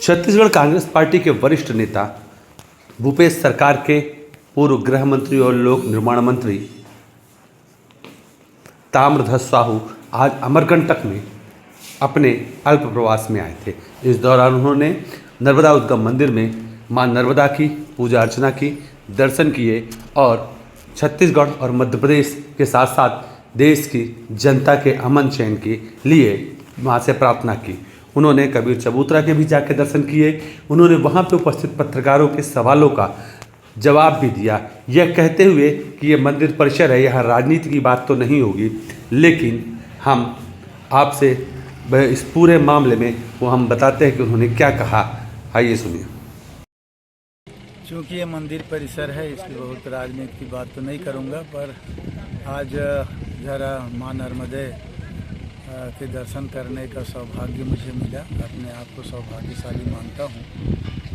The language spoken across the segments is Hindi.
छत्तीसगढ़ कांग्रेस पार्टी के वरिष्ठ नेता भूपेश सरकार के पूर्व गृह मंत्री और लोक निर्माण मंत्री ताम्रध्वज साहू आज अमरकंटक में अपने अल्प प्रवास में आए थे। इस दौरान उन्होंने नर्मदा उद्गम मंदिर में मां नर्मदा की पूजा अर्चना की, दर्शन किए और छत्तीसगढ़ और मध्य प्रदेश के साथ साथ देश की जनता के अमन चैन के लिए मां से प्रार्थना की। उन्होंने कबीर चबूतरा के भी जाकर दर्शन किए। उन्होंने वहां पर उपस्थित पत्रकारों के सवालों का जवाब भी दिया, यह कहते हुए कि ये मंदिर परिसर है, यहाँ राजनीति की बात तो नहीं होगी, लेकिन हम आपसे इस पूरे मामले में वो हम बताते हैं कि उन्होंने क्या कहा। आइए सुनिए। क्योंकि ये मंदिर परिसर है, इसकी बहुत राजनीति की बात तो नहीं करूँगा, पर आज जरा माँ नर्मदे के दर्शन करने का सौभाग्य मुझे मिला। अपने आप को सौभाग्यशाली मानता हूँ।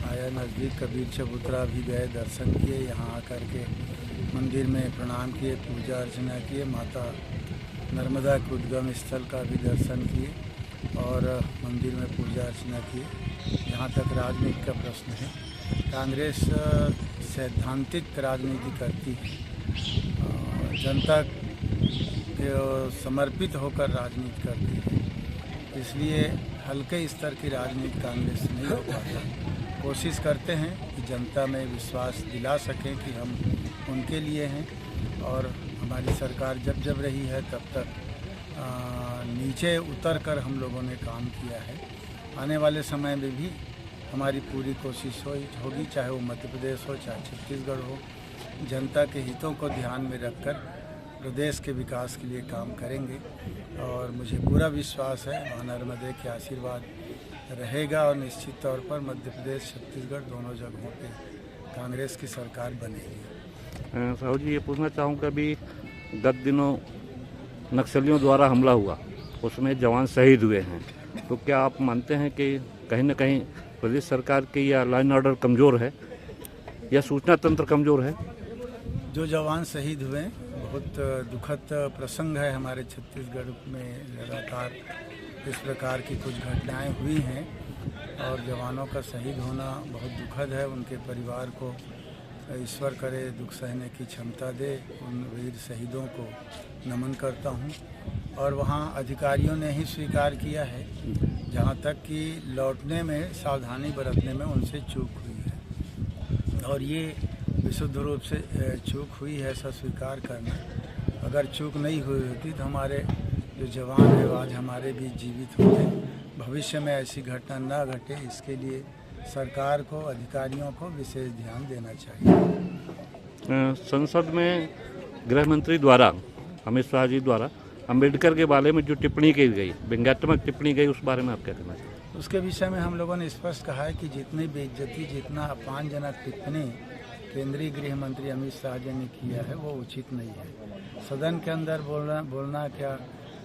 आया नज़दीक, कबीर चबूतरा भी गए, दर्शन किए, यहाँ आकर के मंदिर में प्रणाम किए, पूजा अर्चना किए, माता नर्मदा के उद्गम स्थल का भी दर्शन किए और मंदिर में पूजा अर्चना किए। जहाँ तक राजनीति का प्रश्न है, कांग्रेस सैद्धांतिक राजनीति करती है, जनता के समर्पित होकर राजनीति करती है, इसलिए हल्के स्तर की राजनीति कांग्रेस नहीं हो पाता। कोशिश करते हैं कि जनता में विश्वास दिला सकें कि हम उनके लिए हैं, और हमारी सरकार जब जब रही है तब तक नीचे उतर कर हम लोगों ने काम किया है। आने वाले समय में भी हमारी पूरी कोशिश होगी, चाहे वो मध्य प्रदेश हो चाहे छत्तीसगढ़ हो, जनता के हितों को ध्यान में रखकर प्रदेश के विकास के लिए काम करेंगे। और मुझे पूरा विश्वास है मां नर्मदे के आशीर्वाद रहेगा और निश्चित तौर पर मध्य प्रदेश छत्तीसगढ़ दोनों जगहों पे कांग्रेस की सरकार बनेगी। साहू जी, ये पूछना चाहूँगा, अभी गत दिनों नक्सलियों द्वारा हमला हुआ, उसमें जवान शहीद हुए हैं, तो क्या आप मानते हैं कि कहीं ना कहीं प्रदेश सरकार की या लाइन ऑर्डर कमज़ोर है या सूचना तंत्र कमज़ोर है? जो जवान शहीद हुए, बहुत दुखद प्रसंग है। हमारे छत्तीसगढ़ में लगातार इस प्रकार की कुछ घटनाएं हुई हैं और जवानों का शहीद होना बहुत दुखद है। उनके परिवार को ईश्वर करे दुख सहने की क्षमता दे। उन वीर शहीदों को नमन करता हूं। और वहां अधिकारियों ने ही स्वीकार किया है, जहां तक कि लौटने में सावधानी बरतने में उनसे चूक हुई है, और ये विशुद्ध रूप से चूक हुई है, ऐसा स्वीकार करना। अगर चूक नहीं हुई होती तो हमारे जो जवान है आज हमारे बीच जीवित होते। भविष्य में ऐसी घटना ना घटे, इसके लिए सरकार को, अधिकारियों को विशेष ध्यान देना चाहिए। संसद में गृह मंत्री द्वारा, अमित शाह जी द्वारा अम्बेडकर के बारे में जो टिप्पणी की गई, व्यंग्यात्मक टिप्पणी गई, उस बारे में आप क्या कहना चाहिए? उसके विषय में हम लोगों ने स्पष्ट कहा है कि जितनी बेइज्जती, जितना अपमानजनक टिप्पणी केंद्रीय गृह मंत्री अमित शाह जी ने किया है वो उचित नहीं है। सदन के अंदर बोलना क्या,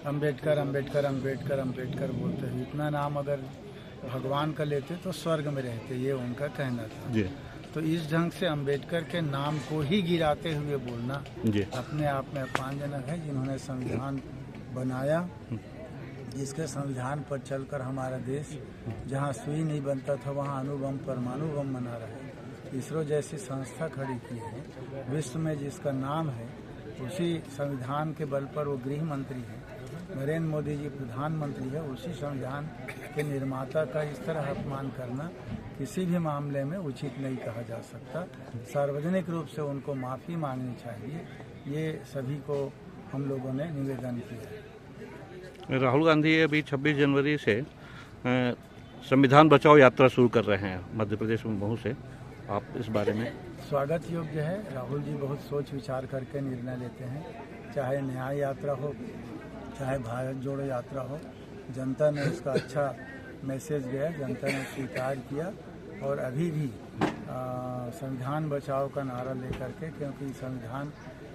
अम्बेडकर अम्बेडकर अम्बेडकर अम्बेडकर बोलते हैं। इतना नाम अगर भगवान का लेते तो स्वर्ग में रहते, ये उनका कहना था जी। तो इस ढंग से अम्बेडकर के नाम को ही गिराते हुए बोलना जी अपने आप में अपमानजनक है। जिन्होंने संविधान बनाया, जिसके संविधान पर चलकर हमारा देश जहाँ सुई नहीं बनता था वहाँ अणुबम परमाणु बम बना रहा है, इसरो जैसी संस्था खड़ी की है, विश्व में जिसका नाम है, उसी संविधान के बल पर वो गृह मंत्री है, नरेंद्र मोदी जी प्रधानमंत्री है, उसी संविधान के निर्माता का इस तरह अपमान करना किसी भी मामले में उचित नहीं कहा जा सकता। सार्वजनिक रूप से उनको माफ़ी मांगनी चाहिए, ये सभी को हम लोगों ने निवेदन किया है। राहुल गांधी अभी 26 जनवरी से संविधान बचाओ यात्रा शुरू कर रहे हैं मध्य प्रदेश में महू से, आप इस बारे में? स्वागत योग्य है। राहुल जी बहुत सोच विचार करके निर्णय लेते हैं, चाहे न्याय यात्रा हो चाहे भारत जोड़ो यात्रा हो। जनता ने इसका अच्छा मैसेज गया, जनता ने स्वीकार किया, और अभी भी संविधान बचाओ का नारा लेकर के, क्योंकि संविधान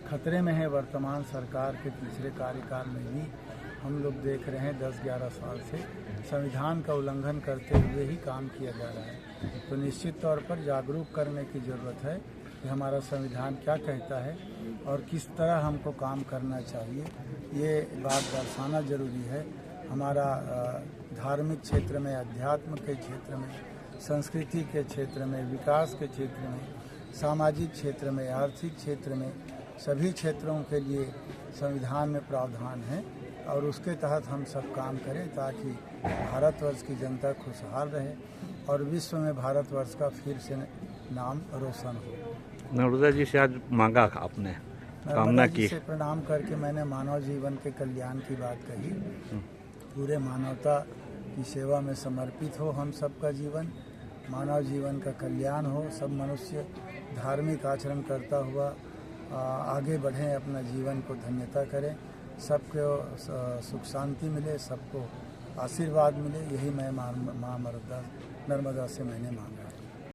खतरे में है। वर्तमान सरकार के तीसरे कार्यकाल में भी हम लोग देख रहे हैं 10-11 साल से संविधान का उल्लंघन करते हुए ही काम किया जा रहा है। तो निश्चित तौर पर जागरूक करने की ज़रूरत है कि हमारा संविधान क्या कहता है और किस तरह हमको काम करना चाहिए, ये बात दर्शाना जरूरी है। हमारा धार्मिक क्षेत्र में, अध्यात्म के क्षेत्र में संस्कृति के क्षेत्र में, विकास के क्षेत्र में, सामाजिक क्षेत्र में, आर्थिक क्षेत्र में, सभी क्षेत्रों के लिए संविधान में प्रावधान है और उसके तहत हम सब काम करें ताकि भारतवर्ष की जनता खुशहाल रहे और विश्व में भारतवर्ष का फिर से नाम रोशन हो। नर्मदा जी से आज मांगा आपने, कामना नर्मदा की। जी से प्रणाम करके मैंने मानव जीवन के कल्याण की बात कही। पूरे मानवता की सेवा में समर्पित हो हम सबका जीवन, मानव जीवन का कल्याण हो, सब मनुष्य धार्मिक आचरण करता हुआ आगे बढ़ें, अपना जीवन को धन्यता करें, सबको सुख शांति मिले, सबको आशीर्वाद मिले, यही मैं माँ नर्मदा से मैंने मांगा।